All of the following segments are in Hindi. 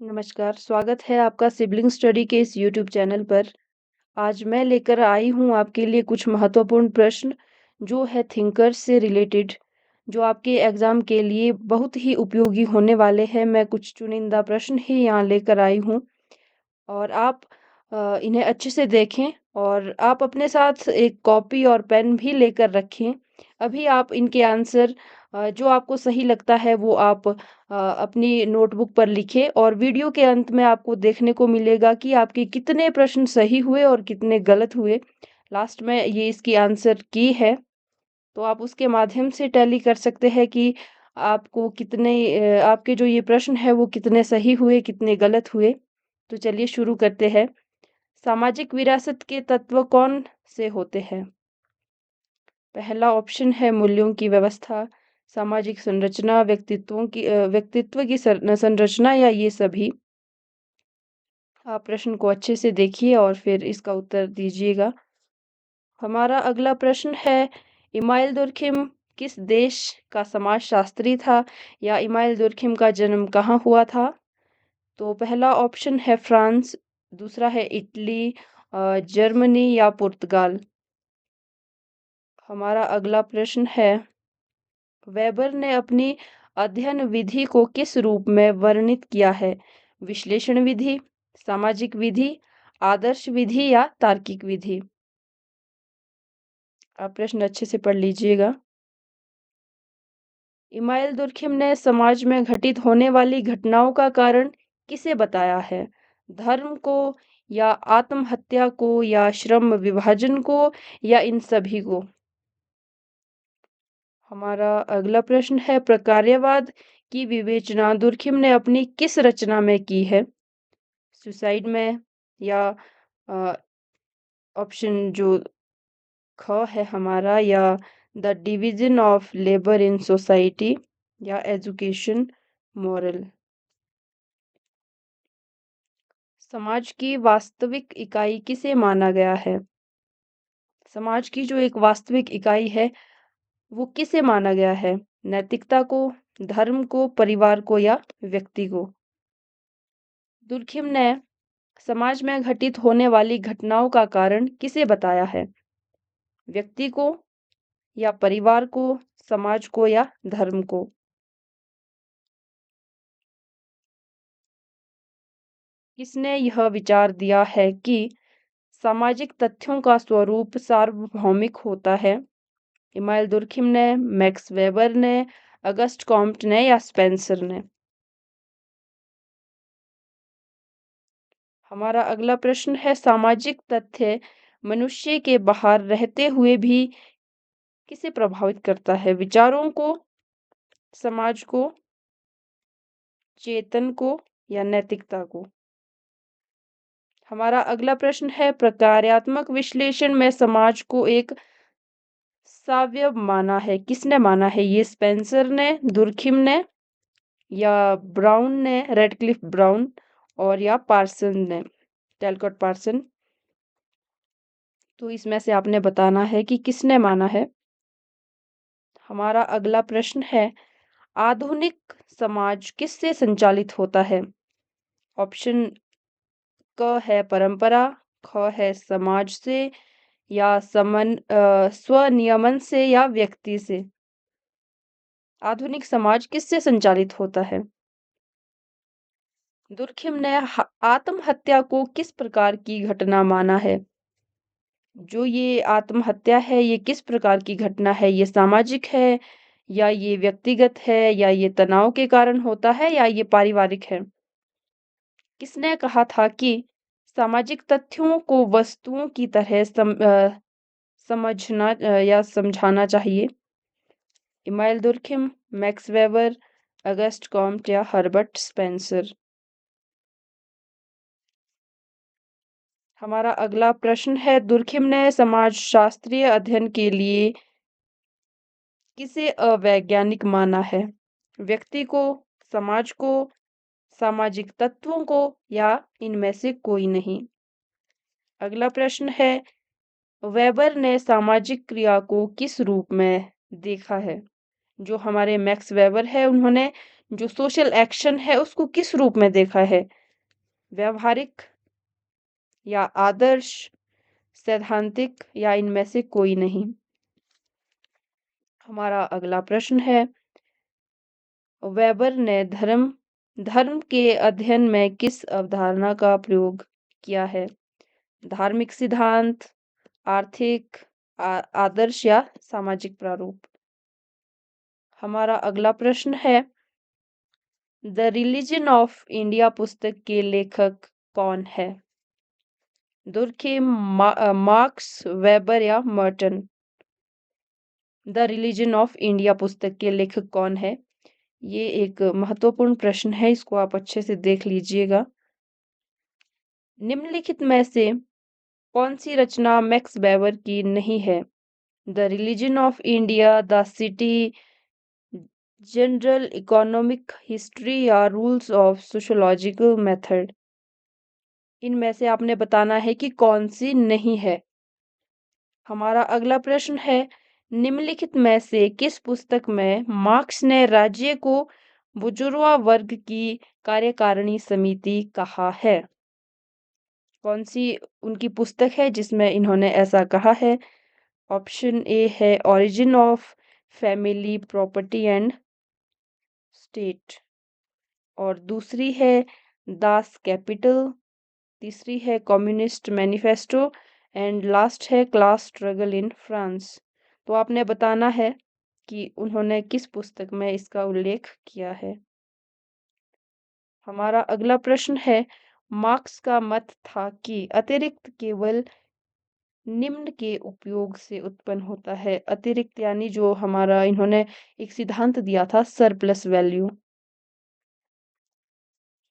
नमस्कार, स्वागत है आपका सिबलिंग स्टडी के इस यूट्यूब चैनल पर। आज मैं लेकर आई हूँ आपके लिए कुछ महत्वपूर्ण प्रश्न जो है थिंकर्स से रिलेटेड, जो आपके एग्ज़ाम के लिए बहुत ही उपयोगी होने वाले हैं। मैं कुछ चुनिंदा प्रश्न ही यहाँ लेकर आई हूँ और आप इन्हें अच्छे से देखें और आप अपने साथ एक कॉपी और पेन भी लेकर रखें। अभी आप इनके आंसर जो आपको सही लगता है वो आप अपनी नोटबुक पर लिखें और वीडियो के अंत में आपको देखने को मिलेगा कि आपके कितने प्रश्न सही हुए और कितने गलत हुए। लास्ट में ये इसकी आंसर की है, तो आप उसके माध्यम से टैली कर सकते हैं कि आपको कितने आपके जो ये प्रश्न है वो कितने सही हुए, कितने गलत हुए। तो चलिए शुरू करते हैं। सामाजिक विरासत के तत्व कौन से होते हैं? पहला ऑप्शन है मूल्यों की व्यवस्था, सामाजिक संरचना, व्यक्तित्व की संरचना या ये सभी। आप प्रश्न को अच्छे से देखिए और फिर इसका उत्तर दीजिएगा। हमारा अगला प्रश्न है, इमाइल दुर्खिम किस देश का समाजशास्त्री था या इमाइल दुर्खिम का जन्म कहाँ हुआ था? तो पहला ऑप्शन है फ्रांस, दूसरा है इटली, जर्मनी या पुर्तगाल। हमारा अगला प्रश्न है, वेबर ने अपनी अध्ययन विधि को किस रूप में वर्णित किया है? विश्लेषण विधि, सामाजिक विधि, आदर्श विधि या तार्किक विधि? आप प्रश्न अच्छे से पढ़ लीजिएगा। इमाइल दुर्खिम ने समाज में घटित होने वाली घटनाओं का कारण किसे बताया है? धर्म को या आत्महत्या को या श्रम विभाजन को या इन सभी को? हमारा अगला प्रश्न है, प्रकार्यवाद की विवेचना दुर्खिम ने अपनी किस रचना में की है? सुसाइड में या ऑप्शन जो ख है हमारा, या the division of labour in society या एजुकेशन मॉरल। समाज की वास्तविक इकाई किसे माना गया है? समाज की जो एक वास्तविक इकाई है वो किसे माना गया है? नैतिकता को, धर्म को, परिवार को या व्यक्ति को? दुर्खिम ने समाज में घटित होने वाली घटनाओं का कारण किसे बताया है? व्यक्ति को या परिवार को, समाज को या धर्म को? किसने यह विचार दिया है कि सामाजिक तथ्यों का स्वरूप सार्वभौमिक होता है? इमाइल दुर्खिम ने, मैक्स वेबर ने, अगस्ट कॉम्ट ने या स्पेंसर ने? हमारा अगला प्रश्न है, सामाजिक तथ्य मनुष्य के बाहर रहते हुए भी किसे प्रभावित करता है? विचारों को, समाज को, चेतन को या नैतिकता को? हमारा अगला प्रश्न है, प्रकार्यात्मक विश्लेषण में समाज को एक सावयव माना है, किसने माना है? ये स्पेंसर ने, दुर्खिम ने या ब्राउन ने, रेडक्लिफ ब्राउन और या पार्सन ने, टेलकॉट पार्सन। तो इसमें से आपने बताना है कि किसने माना है। हमारा अगला प्रश्न है, आधुनिक समाज किससे संचालित होता है? ऑप्शन क है परंपरा, ख है समाज से या स्वनियमन से या व्यक्ति से? आधुनिक समाज किससे संचालित होता है? दुर्खिम ने आत्महत्या को किस प्रकार की घटना माना है? जो ये आत्महत्या है ये किस प्रकार की घटना है? ये सामाजिक है या ये व्यक्तिगत है या ये तनाव के कारण होता है या ये पारिवारिक है? किसने कहा था कि सामाजिक तथ्यों को वस्तुओं की तरह समझना या समझाना चाहिए? Email Durkheim, max weber, August Comte या हर्बर्ट स्पेंसर? हमारा अगला प्रश्न है, दुर्खिम ने समाजशास्त्रीय अध्ययन के लिए किसे अवैज्ञानिक माना है? व्यक्ति को, समाज को, सामाजिक तत्वों को या इनमें से कोई नहीं? अगला प्रश्न है, वेबर ने सामाजिक क्रिया को किस रूप में देखा है? जो हमारे मैक्स वेबर है उन्होंने जो सोशल एक्शन है उसको किस रूप में देखा है? व्यावहारिक या आदर्श, सैद्धांतिक या इनमें से कोई नहीं? हमारा अगला प्रश्न है, वेबर ने धर्म धर्म के अध्ययन में किस अवधारणा का प्रयोग किया है? धार्मिक सिद्धांत, आर्थिक, आदर्श या सामाजिक प्रारूप? हमारा अगला प्रश्न है, द रिलीजन ऑफ इंडिया पुस्तक के लेखक कौन है? दुर्खिम, मार्क्स, वेबर या Merton? The religion of India पुस्तक के लेखक कौन है? ये एक महत्वपूर्ण प्रश्न है, इसको आप अच्छे से देख लीजिएगा। निम्नलिखित में से कौन सी रचना मैक्स वेबर की नहीं है? The religion of India, the city, general economic history या रूल्स ऑफ सोशियोलॉजिकल मेथड? इनमें से आपने बताना है कि कौन सी नहीं है। हमारा अगला प्रश्न है, निम्नलिखित में से किस पुस्तक में मार्क्स ने राज्य को बुर्जुआ वर्ग की कार्यकारिणी समिति कहा है? कौन सी उनकी पुस्तक है जिसमें इन्होंने ऐसा कहा है? ऑप्शन ए है origin of family property and state, और दूसरी है दास कैपिटल, तीसरी है कम्युनिस्ट मैनिफेस्टो एंड लास्ट है क्लास स्ट्रगल इन फ्रांस। तो आपने बताना है कि उन्होंने किस पुस्तक में इसका उल्लेख किया है। हमारा अगला प्रश्न है, मार्क्स का मत था कि अतिरिक्त केवल निम्न के उपयोग से उत्पन्न होता है। अतिरिक्त यानी जो हमारा इन्होंने एक सिद्धांत दिया था, सरप्लस वैल्यू।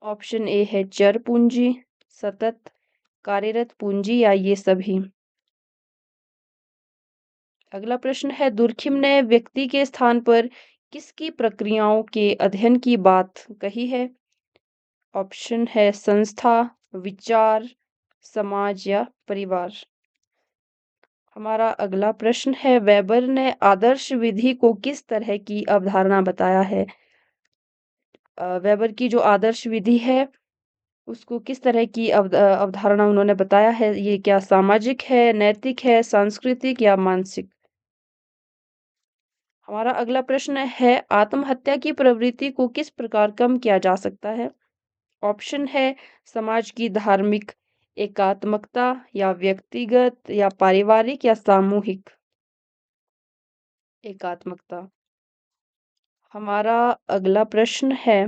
ऑप्शन ए है चर पूंजी, सतत, कार्यरत पूंजी या ये सभी। अगला प्रश्न है, दुर्खिम ने व्यक्ति के स्थान पर किसकी प्रक्रियाओं के अध्ययन की बात कही है? ऑप्शन है संस्था, विचार, समाज या परिवार? हमारा अगला प्रश्न है, वेबर ने आदर्श विधि को किस तरह की अवधारणा बताया है? वेबर की जो आदर्श विधि है उसको किस तरह की अवधारणा उन्होंने बताया है? ये क्या सामाजिक है, नैतिक है, सांस्कृतिक या मानसिक? हमारा अगला प्रश्न है, आत्महत्या की प्रवृत्ति को किस प्रकार कम किया जा सकता है? ऑप्शन है समाज की धार्मिक एकात्मकता या व्यक्तिगत या पारिवारिक या सामूहिक एकात्मकता। हमारा अगला प्रश्न है,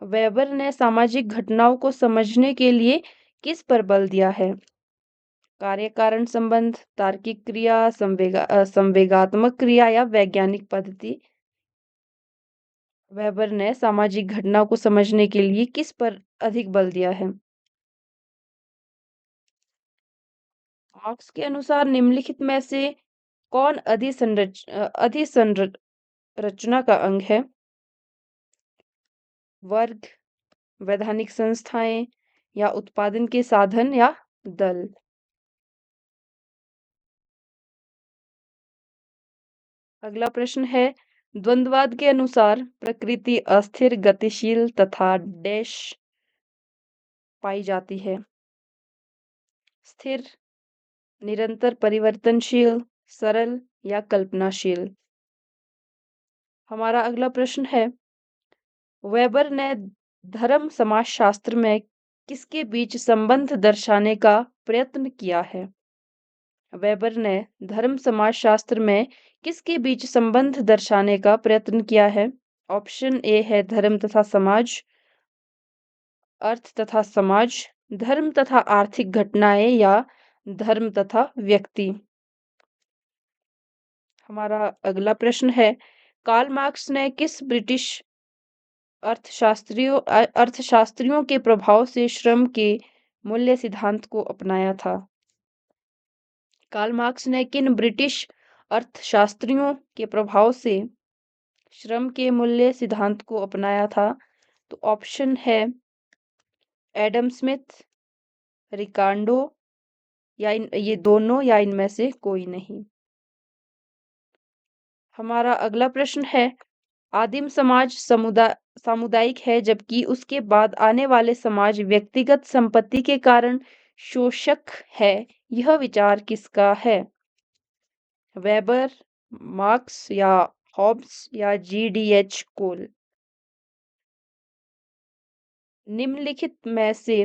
वेबर ने सामाजिक घटनाओं को समझने के लिए किस पर बल दिया है? कार्य कारण संबंध, तार्किक क्रिया, संवेगात्मक क्रिया या वैज्ञानिक पद्धति? वेबर ने सामाजिक घटनाओं को समझने के लिए किस पर अधिक बल दिया है? मार्क्स के अनुसार निम्नलिखित में से कौन अधिसंरचना का अंग है? वर्ग, वैधानिक संस्थाएं या उत्पादन के साधन या दल? अगला प्रश्न है, द्वंद्ववाद के अनुसार प्रकृति अस्थिर, गतिशील तथा डैश पाई जाती है? स्थिर, निरंतर परिवर्तनशील, सरल या कल्पनाशील? हमारा अगला प्रश्न है, वेबर ने धर्म समाजशास्त्र में किसके बीच संबंध दर्शाने का प्रयत्न किया है? वेबर ने धर्म समाजशास्त्र में किसके बीच संबंध दर्शाने का प्रयत्न किया है? ऑप्शन ए है धर्म तथा समाज, अर्थ तथा समाज, धर्म तथा आर्थिक घटनाएं या धर्म तथा व्यक्ति? हमारा अगला प्रश्न है, कार्ल मार्क्स ने किस ब्रिटिश अर्थशास्त्रियों के प्रभाव से श्रम के मूल्य सिद्धांत को अपनाया था? कार्ल मार्क्स ने किन ब्रिटिश अर्थशास्त्रियों के प्रभाव से श्रम के मूल्य सिद्धांत को अपनाया था? तो ऑप्शन है एडम स्मिथ, रिकार्डो या ये दोनों या इनमें से कोई नहीं? हमारा अगला प्रश्न है, आदिम समाज सामुदायिक है जबकि उसके बाद आने वाले समाज व्यक्तिगत संपत्ति के कारण शोषक है। यह विचार किसका है? वेबर, मार्क्स या हॉब्स या जीडीएच कोल? निम्नलिखित में से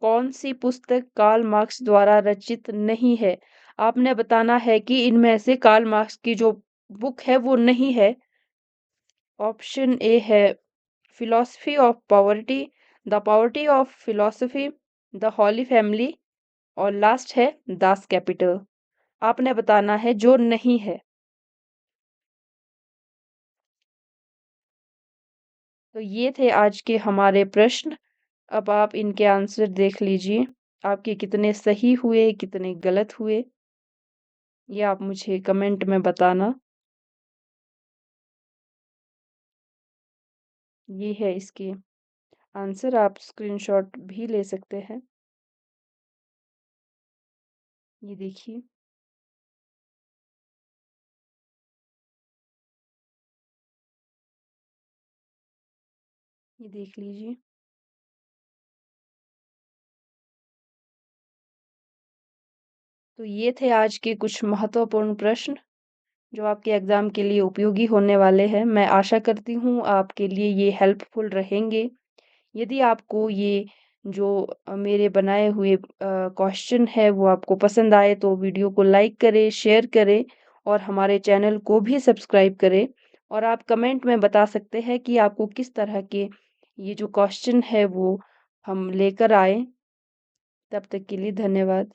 कौन-सी पुस्तक कार्ल मार्क्स द्वारा रचित नहीं है? आपने बताना है कि इनमें से कार्ल मार्क्स की जो बुक है वो नहीं है। ऑप्शन ए है philosophy of poverty, the poverty of philosophy, the holy family और लास्ट है दास कैपिटल। आपने बताना है जो नहीं है। तो ये थे आज के हमारे प्रश्न। अब आप इनके आंसर देख लीजिए। आपके कितने सही हुए, कितने गलत हुए, ये आप मुझे कमेंट में बताना। ये है इसके आंसर, आप स्क्रीनशॉट भी ले सकते हैं। ये देखिए। ये देख लीजिए। तो ये थे आज के कुछ महत्वपूर्ण प्रश्न जो आपके एग्ज़ाम के लिए उपयोगी होने वाले हैं। मैं आशा करती हूँ आपके लिए ये हेल्पफुल रहेंगे। यदि आपको ये जो मेरे बनाए हुए क्वेश्चन है वो आपको पसंद आए तो वीडियो को लाइक करें, शेयर करें और हमारे चैनल को भी सब्सक्राइब करें। और आप कमेंट में बता सकते हैं कि आपको किस तरह के ये जो क्वेश्चन है वो हम लेकर आएँ। तब तक के लिए धन्यवाद।